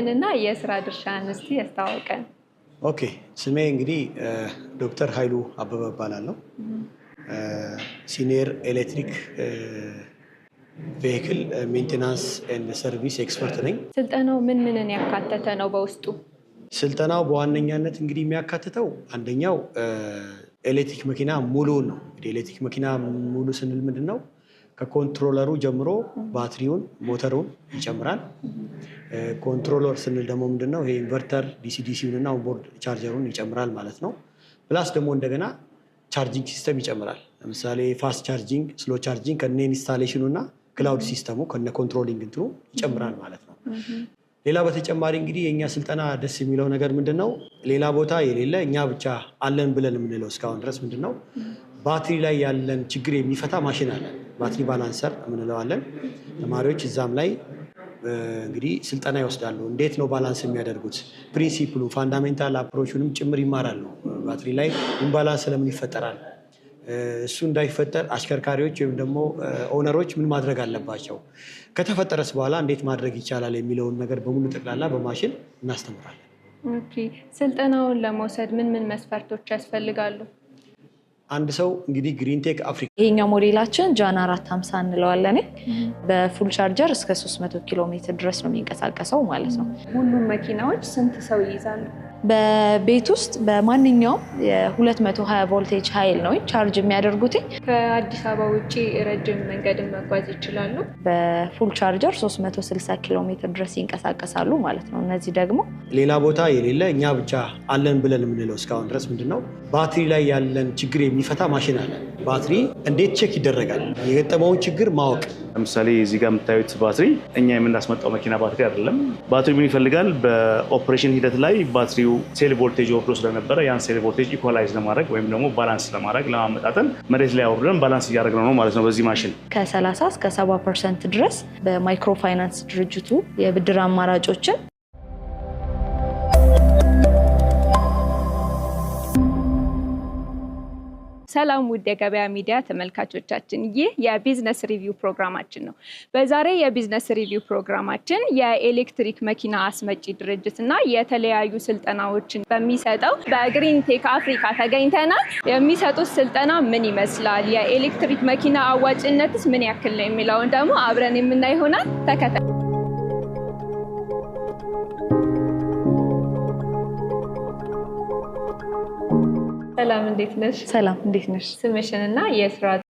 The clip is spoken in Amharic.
ስምህንና የስራ ድርሻህን እስቲ ያስተዋውቀን። ኦኬ፣ ስሜ እንግዲህ ዶክተር ኃይሉ አበበ እባላለሁ። ሲኒየር ኤሌክትሪክ ቬሂክል ሜንቴናንስ ኤንድ ሰርቪስ ኤክስፐርት ነኝ። ስልጠናው ምንን ያካተተ ነው? በውስጡ ስልጠናው በዋነኛነት እንግዲህ የሚያካትተው አንደኛው ኤሌክትሪክ መኪና ሙሉውን ነው። እንግዲህ ኤሌክትሪክ መኪና ሙሉ ስንል ምንድን ነው? ከኮንትሮለሩ ጀምሮ ባትሪውን፣ ሞተሩን ይጨምራል። ኮንትሮለር ስንል ደግሞ ምንድን ነው? ይሄ ኢንቨርተር ዲሲዲሲውን እና ኦንቦርድ ቻርጀሩን ይጨምራል ማለት ነው። ፕላስ ደግሞ እንደገና ቻርጂንግ ሲስተም ይጨምራል። ለምሳሌ ፋስት ቻርጂንግ፣ ስሎ ቻርጂንግ ከነ ኢንስታሌሽኑ እና ክላውድ ሲስተሙ ከነ ኮንትሮሊንግ እንትኑ ይጨምራል ማለት ነው። ሌላ በተጨማሪ እንግዲህ የእኛ ስልጠና ደስ የሚለው ነገር ምንድን ነው? ሌላ ቦታ የሌለ እኛ ብቻ አለን ብለን የምንለው እስካሁን ድረስ ምንድን ነው? ባትሪ ላይ ያለን ችግር የሚፈታ ማሽን አለን። ባትሪ ባላንሰር የምንለዋለን። ተማሪዎች እዛም ላይ እንግዲህ ስልጠና ይወስዳሉ። እንዴት ነው ባላንስ የሚያደርጉት? ፕሪንሲፕሉ ፋንዳሜንታል አፕሮቹንም ጭምር ይማራሉ። ባትሪ ላይ ኢምባላንስ ስለምን ይፈጠራል? እሱ እንዳይፈጠር አሽከርካሪዎች ወይም ደግሞ ኦነሮች ምን ማድረግ አለባቸው? ከተፈጠረስ በኋላ እንዴት ማድረግ ይቻላል የሚለውን ነገር በሙሉ ጠቅላላ በማሽን እናስተምራለን። ኦኬ፣ ስልጠናውን ለመውሰድ ምን መስፈርቶች ያስፈልጋሉ? አንድ ሰው እንግዲህ ግሪንቴክ አፍሪካ ይሄኛው ሞዴላችን ጃን 450 እንለዋለን። በፉል ቻርጀር እስከ 300 ኪሎ ሜትር ድረስ ነው የሚንቀሳቀሰው ማለት ነው። ሁሉም መኪናዎች ስንት ሰው ይይዛሉ? በቤት ውስጥ በማንኛውም የ220 ቮልቴጅ ኃይል ነው ቻርጅ የሚያደርጉት። ከአዲስ አበባ ውጭ ረጅም መንገድን መጓዝ ይችላሉ። በፉል ቻርጀር 360 ኪሎ ሜትር ድረስ ይንቀሳቀሳሉ ማለት ነው። እነዚህ ደግሞ ሌላ ቦታ የሌለ እኛ ብቻ አለን ብለን የምንለው እስካሁን ድረስ ምንድን ነው? ባትሪ ላይ ያለን ችግር የሚፈታ ማሽን አለን። ባትሪ እንዴት ቼክ ይደረጋል? የገጠመውን ችግር ማወቅ። ለምሳሌ እዚህ ጋር የምታዩት ባትሪ እኛ የምናስመጣው መኪና ባትሪ አይደለም። ባትሪ ምን ይፈልጋል? በኦፕሬሽን ሂደት ላይ ባትሪው ሴል ቮልቴጅ ወርዶ ስለነበረ ያን ሴል ቮልቴጅ ኢኳላይዝ ለማድረግ ወይም ደግሞ ባላንስ ለማድረግ ለማመጣጠን መሬት ላይ አውርደን ባላንስ እያደረግነው ነው ማለት ነው። በዚህ ማሽን ከ30 እስከ 70% ድረስ በማይክሮ ፋይናንስ ድርጅቱ የብድር አማራጮችን ሰላም ውድ የገበያ ሚዲያ ተመልካቾቻችን፣ ይህ የቢዝነስ ሪቪው ፕሮግራማችን ነው። በዛሬ የቢዝነስ ሪቪው ፕሮግራማችን የኤሌክትሪክ መኪና አስመጪ ድርጅት እና የተለያዩ ስልጠናዎችን በሚሰጠው በግሪንቴክ አፍሪካ ተገኝተናል። የሚሰጡት ስልጠና ምን ይመስላል፣ የኤሌክትሪክ መኪና አዋጭነትስ ምን ያክል ነው የሚለውን ደግሞ አብረን የምናይ ይሆናል። ተከታተሉ። ሰላም፣ እንዴት ነሽ? ሰላም፣ እንዴት ነሽ? ስምሽንና የስራ